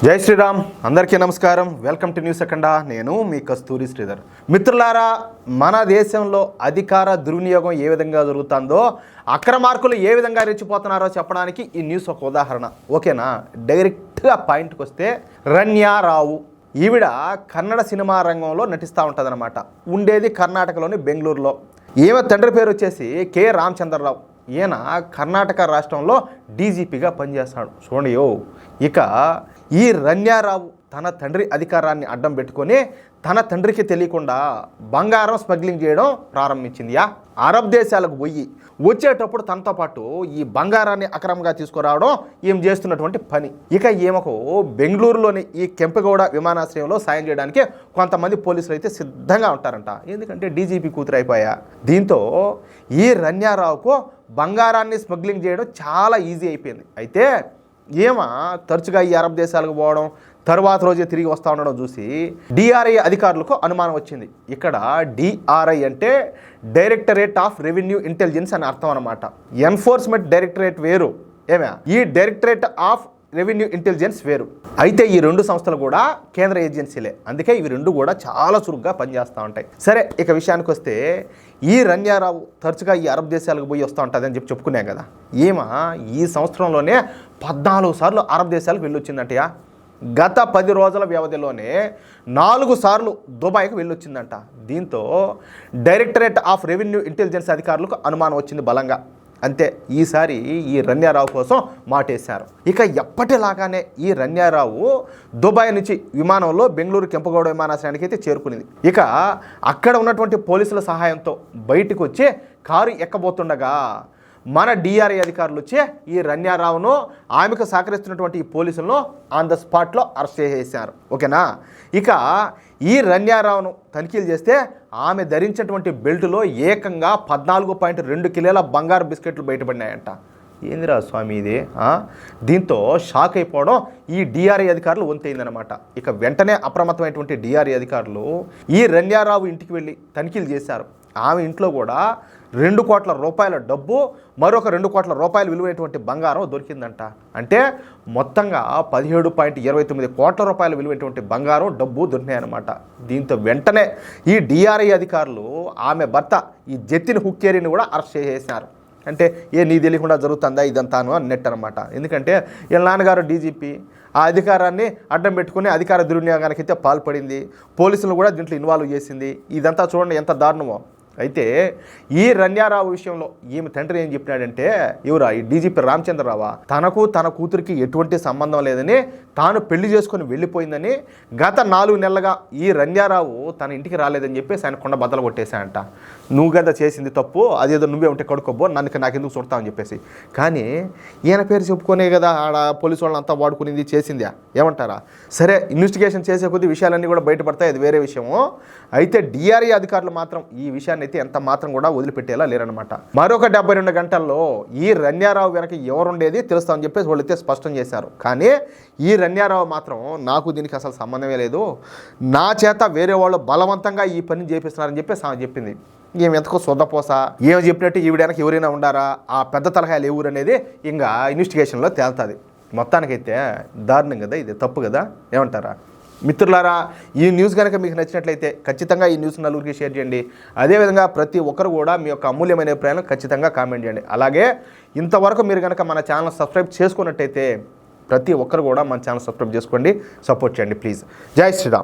జై శ్రీరామ్, అందరికీ నమస్కారం. వెల్కమ్ టు న్యూస్ అఖండ. నేను మీ కస్తూరి శ్రీధర్. మిత్రులారా, మన దేశంలో అధికార దుర్వినియోగం ఏ విధంగా జరుగుతుందో, అక్రమార్కులు ఏ విధంగా రెచ్చిపోతున్నారో చెప్పడానికి ఈ న్యూస్ ఒక ఉదాహరణ. ఓకేనా? డైరెక్ట్గా పాయింట్కి వస్తే, రన్యారావు ఈవిడ కన్నడ సినిమా రంగంలో నటిస్తూ ఉంటుందన్నమాట. ఉండేది కర్ణాటకలోని బెంగళూరులో. ఈమె తండ్రి పేరు వచ్చేసి కె రామచంద్రరావు. ఈయన కర్ణాటక రాష్ట్రంలో డీజీపీగా పనిచేస్తాడు. చూడండి, ఇక ఈ రన్యారావు తన తండ్రి అధికారాన్ని అడ్డం పెట్టుకొని తన తండ్రికి తెలియకుండా బంగారం స్మగ్లింగ్ చేయడం ప్రారంభించింది. అరబ్ దేశాలకు పోయి వచ్చేటప్పుడు తనతో పాటు ఈ బంగారాన్ని అక్రమంగా తీసుకురావడం ఈమె చేస్తున్నటువంటి పని. ఇక ఈమెకు బెంగళూరులోని ఈ కెంపెగౌడ విమానాశ్రయంలో సాయం చేయడానికి కొంతమంది పోలీసులు అయితే సిద్ధంగా ఉంటారంట. ఎందుకంటే డీజీపీ కూతురు అయిపోయా. దీంతో ఈ రన్యారావుకు బంగారాన్ని స్మగ్లింగ్ చేయడం చాలా ఈజీ అయిపోయింది. అయితే ఏమో తరచుగా ఈ అరబ్ దేశాలకు పోవడం, తర్వాత రోజే తిరిగి వస్తూ ఉండడం చూసి డిఆర్ఐ అధికారులకు అనుమానం వచ్చింది. ఇక్కడ డిఆర్ఐ అంటే డైరెక్టరేట్ ఆఫ్ రెవెన్యూ ఇంటెలిజెన్స్ అని అర్థం అనమాట. ఎన్ఫోర్స్మెంట్ డైరెక్టరేట్ వేరు, ఈ డైరెక్టరేట్ ఆఫ్ రెవెన్యూ ఇంటెలిజెన్స్ వేరు. అయితే ఈ రెండు సంస్థలు కూడా కేంద్ర ఏజెన్సీలే. అందుకే ఇవి రెండు కూడా చాలా చురుగ్గా పనిచేస్తూ ఉంటాయి. సరే, ఇక విషయానికి వస్తే, ఈ రన్యారావు తరచుగా ఈ అరబ్ దేశాలకు పోయి వస్తూ ఉంటుంది అని చెప్పుకున్నాం కదా. ఈమె ఈ సంవత్సరంలోనే 14 సార్లు అరబ్ దేశాలకు వెళ్ళొచ్చిందంట. గత 10 రోజుల వ్యవధిలోనే 4 సార్లు దుబాయ్కి వెళ్ళొచ్చిందంట. దీంతో డైరెక్టరేట్ ఆఫ్ రెవెన్యూ ఇంటెలిజెన్స్ అధికారులకు అనుమానం వచ్చింది బలంగా. అంతే, ఈసారి ఈ రన్యారావు కోసం మాటేశారు. ఇక ఎప్పటిలాగానే ఈ రన్యారావు దుబాయ్ నుంచి విమానంలో బెంగళూరు కెంపగౌడ విమానాశ్రయానికి అయితే చేరుకునేది. ఇక అక్కడ ఉన్నటువంటి పోలీసుల సహాయంతో బయటకు వచ్చి కారు ఎక్కబోతుండగా మన డిఆర్ఐ అధికారులు వచ్చి ఈ రన్యారావును, ఆమెకు సహకరిస్తున్నటువంటి ఈ పోలీసులను ఆన్ ద స్పాట్లో అరెస్ట్ చేసేసారు. ఓకేనా? ఇక ఈ రన్యారావును తనిఖీలు చేస్తే ఆమె ధరించినటువంటి బెల్టులో ఏకంగా 14.2 కిలోల బంగారు బిస్కెట్లు బయటపడినాయంట. ఏందిరా స్వామి ఇది? దీంతో షాక్ అయిపోవడం ఈ డిఆర్ఐ అధికారులు వంతైందనమాట. ఇక వెంటనే అప్రమత్తమైనటువంటి డిఆర్ఐ అధికారులు ఈ రన్యారావు ఇంటికి వెళ్ళి తనిఖీలు చేశారు. ఆమె ఇంట్లో కూడా 2 కోట్ల రూపాయల డబ్బు, మరొక 2 కోట్ల రూపాయలు విలువైనటువంటి బంగారం దొరికిందంట. అంటే మొత్తంగా 17.29 కోట్ల రూపాయలు విలువైనటువంటి బంగారం, డబ్బు దొరికినాయన్నమాట. దీంతో వెంటనే ఈ డిఆర్ఐ అధికారులు ఆమె భర్త ఈ జతిన్ హుక్కేరిని కూడా అరెస్ట్ చేసేసినారు. అంటే నీ తెలియకుండా జరుగుతుందా ఇదంతాను అన్నట్టు అనమాట. ఎందుకంటే వీళ్ళ నాన్నగారు డీజీపీ, ఆ అధికారాన్ని అడ్డం పెట్టుకుని అధికార దుర్వినియోగానికి అయితే పాల్పడింది. పోలీసులు కూడా దీంట్లో ఇన్వాల్వ్ చేసింది. ఇదంతా చూడండి ఎంత దారుణమో. అయితే ఈ రన్యారావు విషయంలో ఈమె తండ్రి ఏం చెప్పినాడంటే, ఎవరా ఈ డీజీపీ రామచంద్రరావా, తనకు తన కూతురికి ఎటువంటి సంబంధం లేదని, తాను పెళ్లి చేసుకుని వెళ్ళిపోయిందని, గత 4 నెలలుగా ఈ రన్యారావు తన ఇంటికి రాలేదని చెప్పేసి ఆయన కొండ బద్దలు కొట్టేశాయంట. నువ్వు కదా చేసింది తప్పు, అదేదో నువ్వే ఉంటే కడుక్కోబో, నాకెందుకు చూడతావని చెప్పేసి. కానీ ఈయన పేరు చెప్పుకునే కదా ఆడ పోలీసు వాళ్ళని అంతా వాడుకునేది, చేసిందా ఏమంటారా? సరే, ఇన్వెస్టిగేషన్ చేసే కొద్ది విషయాలన్నీ కూడా బయటపడతాయి, అది వేరే విషయము. అయితే డిఆర్ఐ అధికారులు మాత్రం ఈ విషయాన్ని అయితే ఎంత మాత్రం కూడా వదిలిపెట్టేలా లేరనమాట. మరొక 72 గంటల్లో ఈ రన్యారావు వెనక ఎవరుండేది తెలుస్తామని చెప్పేసి వాళ్ళైతే స్పష్టం చేశారు. కానీ ఈ రన్యారావు మాత్రం, నాకు దీనికి అసలు సంబంధమే లేదు, నా చేత వేరే వాళ్ళు బలవంతంగా ఈ పని చేపిస్తున్నారని చెప్పేసి ఆమె చెప్పింది. ఏమి ఎంతకో సొద్దపోస, ఏమి చెప్పినట్టు ఈవిడకి ఎవరైనా ఉండారా, ఆ పెద్ద తలహాయలు ఎవరు అనేది ఇంకా ఇన్వెస్టిగేషన్లో తేలుతుంది. మొత్తానికైతే దారుణం కదా, ఇది తప్పు కదా, ఏమంటారా? మిత్రులారా, ఈ న్యూస్ కనుక మీకు నచ్చినట్లయితే ఖచ్చితంగా ఈ న్యూస్ నలుగురికి షేర్ చేయండి. అదేవిధంగా ప్రతి ఒక్కరు కూడా మీ యొక్క అమూల్యమైన అభిప్రాయాలను ఖచ్చితంగా కామెంట్ చేయండి. అలాగే ఇంతవరకు మీరు కనుక మన ఛానల్ సబ్స్క్రైబ్ చేసుకున్నట్టయితే ప్రతి ఒక్కరు కూడా మన ఛానల్ సబ్స్క్రైబ్ చేసుకోండి, సపోర్ట్ చేయండి ప్లీజ్. జై శ్రీరామ్.